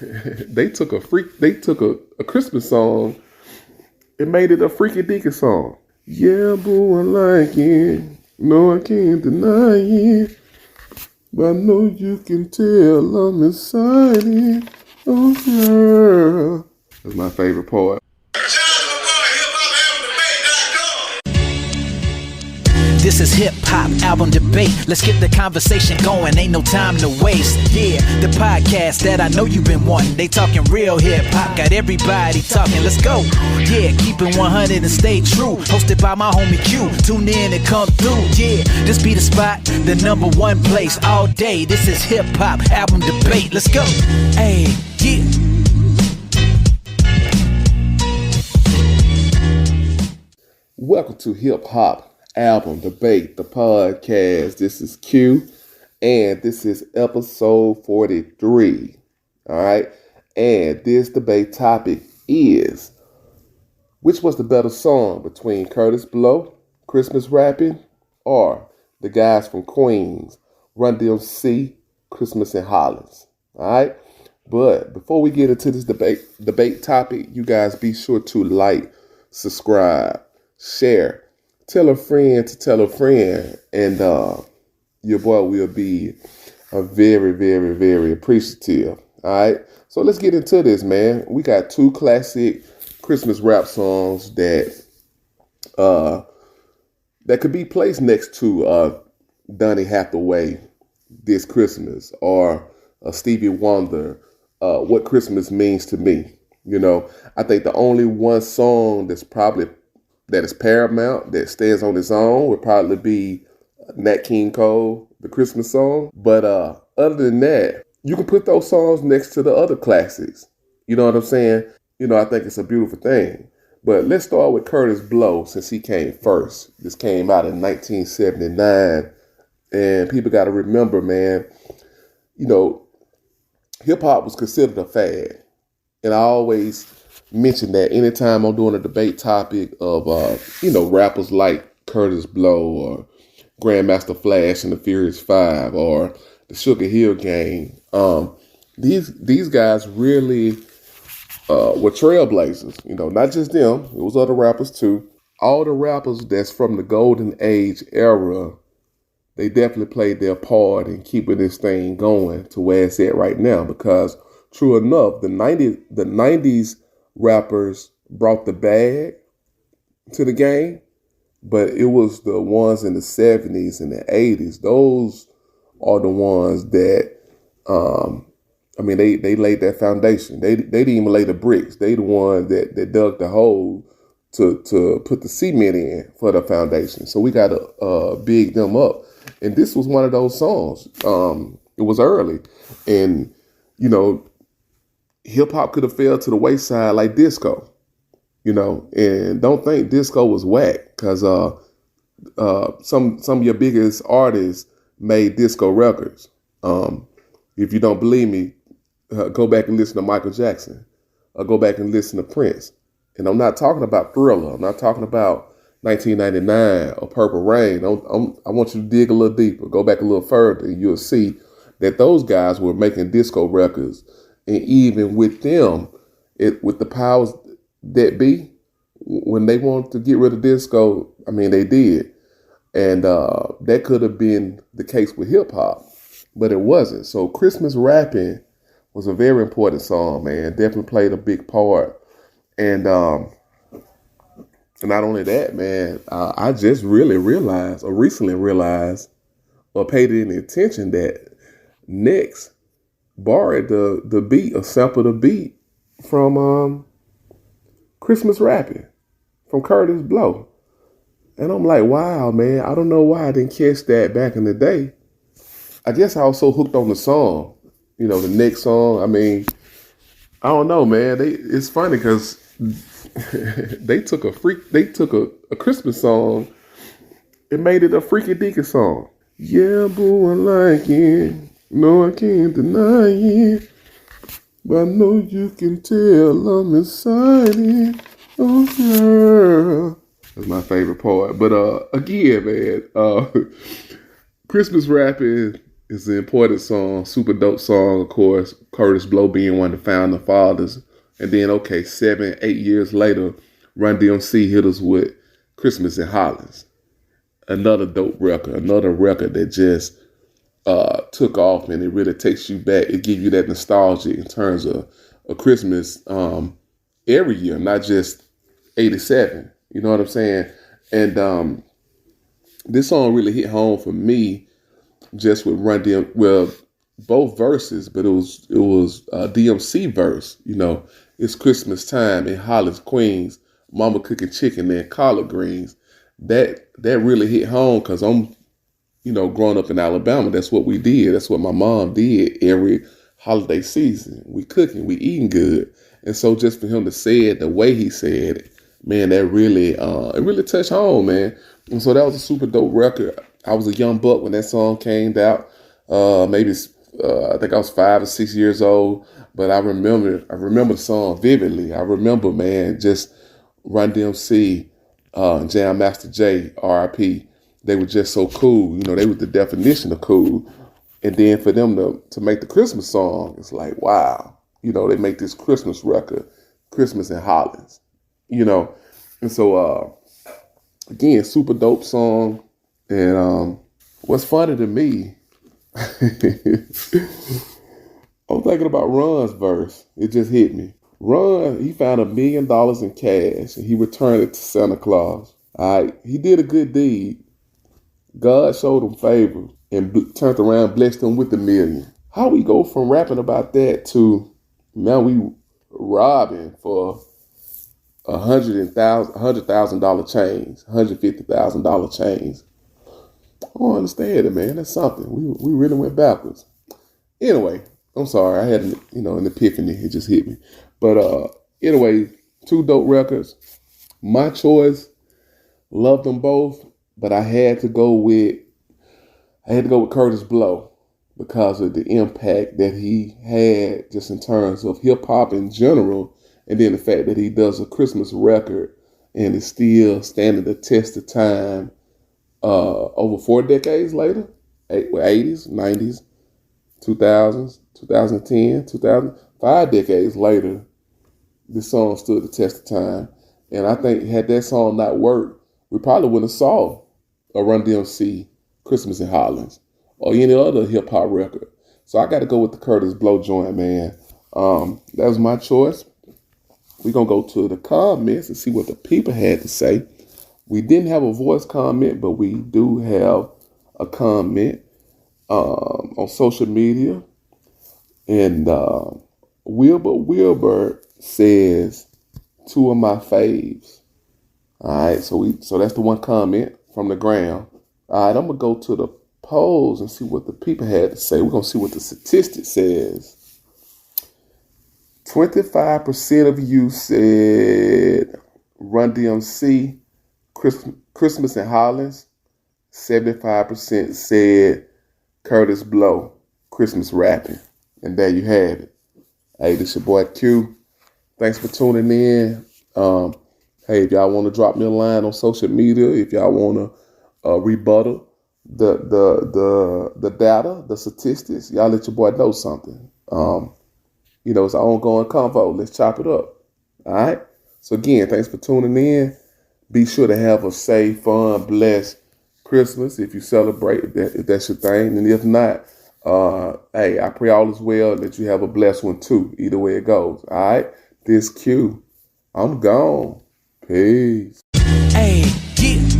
they took a Christmas song and made it a freaky deaky song. Yeah, boo, I like it. No, I can't deny it. But I know you can tell I'm excited. Oh, girl. That's my favorite part. This is hip hop album debate. Let's get the conversation going. Ain't no time to waste. Yeah, the podcast that I know you've been wanting. They talking real hip hop. Got everybody talking. Let's go. Yeah, keep it 100 and stay true. Hosted by my homie Q. Tune in and come through. Yeah, this be the spot, the #1 place all day. This is hip hop album debate. Let's go. Hey, yeah. Welcome to Hip Hop Album Debate, the podcast. This is Q, and this is episode 43. All right, and this debate topic is: which was the better song between Kurtis Blow, Christmas Rappin', or the guys from Queens, RUN-DMC, Christmas in Hollis? All right, but before we get into this debate topic, you guys be sure to like, subscribe, share. Tell a friend to tell a friend, and your boy will be very, very, very appreciative. All right, so let's get into this, man. We got two classic Christmas rap songs that could be placed next to Donny Hathaway, This Christmas, or Stevie Wonder, What Christmas Means to Me. You know, I think the only one song that is paramount, that stands on its own, would probably be Nat King Cole, the Christmas song. But other than that, you can put those songs next to the other classics. You know what I'm saying? You know, I think it's a beautiful thing. But let's start with Kurtis Blow, since he came first. This came out in 1979. And people got to remember, man, you know, hip-hop was considered a fad. And I always mention that anytime I'm doing a debate topic of, rappers like Kurtis Blow or Grandmaster Flash and the Furious Five or the Sugar Hill Gang, these guys really were trailblazers. You know, not just them. It was other rappers too. All the rappers that's from the golden age era, they definitely played their part in keeping this thing going to where it's at right now. Because true enough, the 90s rappers brought the bag to the game, but it was the ones in the 70s and the 80s. Those are the ones that, they laid that foundation. They didn't even lay the bricks. They the ones that dug the hole to put the cement in for the foundation. So we got to big them up. And this was one of those songs. It was early, and you know, hip hop could have fell to the wayside like disco, you know, and don't think disco was whack, because some of your biggest artists made disco records. If you don't believe me, go back and listen to Michael Jackson, or go back and listen to Prince. And I'm not talking about Thriller. I'm not talking about 1999 or Purple Rain. I want you to dig a little deeper, go back a little further, and you'll see that those guys were making disco records. And even with them, with the powers that be, when they wanted to get rid of disco, they did. And that could have been the case with hip hop, but it wasn't. So Christmas Rappin' was a very important song, man. Definitely played a big part. And not only that, man, I just recently realized, or paid any attention, that Next borrowed the beat, or sampled the beat from Christmas Rappin' from Kurtis Blow. And I'm like, wow, man, I don't know why I didn't catch that back in the day. I guess I was so hooked on the song, you know, the next song. I don't know, man. It's funny because they took a Christmas song and made it a freaky deaky song. Yeah, boo, I like it. No, I can't deny it. But I know you can tell I'm excited. Oh, girl. That's my favorite part. But again, man, Christmas Rappin', It's an important song, super dope song, of course. Kurtis Blow being one of the founding fathers. And then, okay, 7, 8 years later, Run-DMC hit us with Christmas in Hollis. Another dope record, another record that just took off, and it really takes you back. It gives you that nostalgia in terms of a Christmas every year, not just 87. You know what I'm saying? And this song really hit home for me just with Run-DMC. Well, both verses, but it was DMC verse. You know, it's Christmas time in Hollis, Queens. Mama cooking chicken and collard greens. That really hit home because I'm, growing up in Alabama, that's what we did. That's what my mom did every holiday season. We cooking, we eating good. And so just for him to say it the way he said it, man, that really, it really touched home, man. And so that was a super dope record. I was a young buck when that song came out. Maybe I think I was 5 or 6 years old, but I remember the song vividly. I remember, man, just Run-DMC, Jam Master Jay, R.I.P. They were just so cool. They were the definition of cool. And then for them to make the Christmas song, it's like, wow. They make this Christmas record, Christmas in Hollis. And so again, super dope song. And what's funny to me, I'm thinking about Run's verse. It just hit me. Run, he found $1 million in cash and he returned it to Santa Claus. All right, he did a good deed. God showed him favor and turned around, blessed him with $1 million. How we go from rapping about that to now we robbing for $100,000 chains, $150,000 chains? I don't understand it, man. That's something. We really went backwards. Anyway, I'm sorry. I had an epiphany. It just hit me. But anyway, 2 dope records. My choice, loved them both, but I had to go with Kurtis Blow because of the impact that he had just in terms of hip hop in general, and then the fact that he does a Christmas record and is still standing the test of time over 4 decades later, 80s, 90s, 2000s, 2010, 5 decades later, this song stood the test of time. And I think had that song not worked, we probably wouldn't have saw a Run-DMC Christmas in Hollis or any other hip hop record. So I got to go with the Kurtis Blow joint, man. That was my choice. We're going to go to the comments and see what the people had to say. We didn't have a voice comment, but we do have a comment on social media. And Wilbur says 2 of my faves. All right, so that's the one comment from the ground. All right, I'm going to go to the polls and see what the people had to say. We're going to see what the statistic says. 25% of you said Run-DMC, Christmas in Hollis. 75% said Kurtis Blow, Christmas rapping. And there you have it. Hey, this your boy Q. Thanks for tuning in. Hey, if y'all want to drop me a line on social media, if y'all want to rebuttal the data, the statistics, y'all let your boy know something. It's an ongoing convo. Let's chop it up. All right? So again, thanks for tuning in. Be sure to have a safe, fun, blessed Christmas if you celebrate, if that's your thing. And if not, hey, I pray all is well that you have a blessed one too, either way it goes. All right? This Q. I'm gone. Peace. Hey, yeah.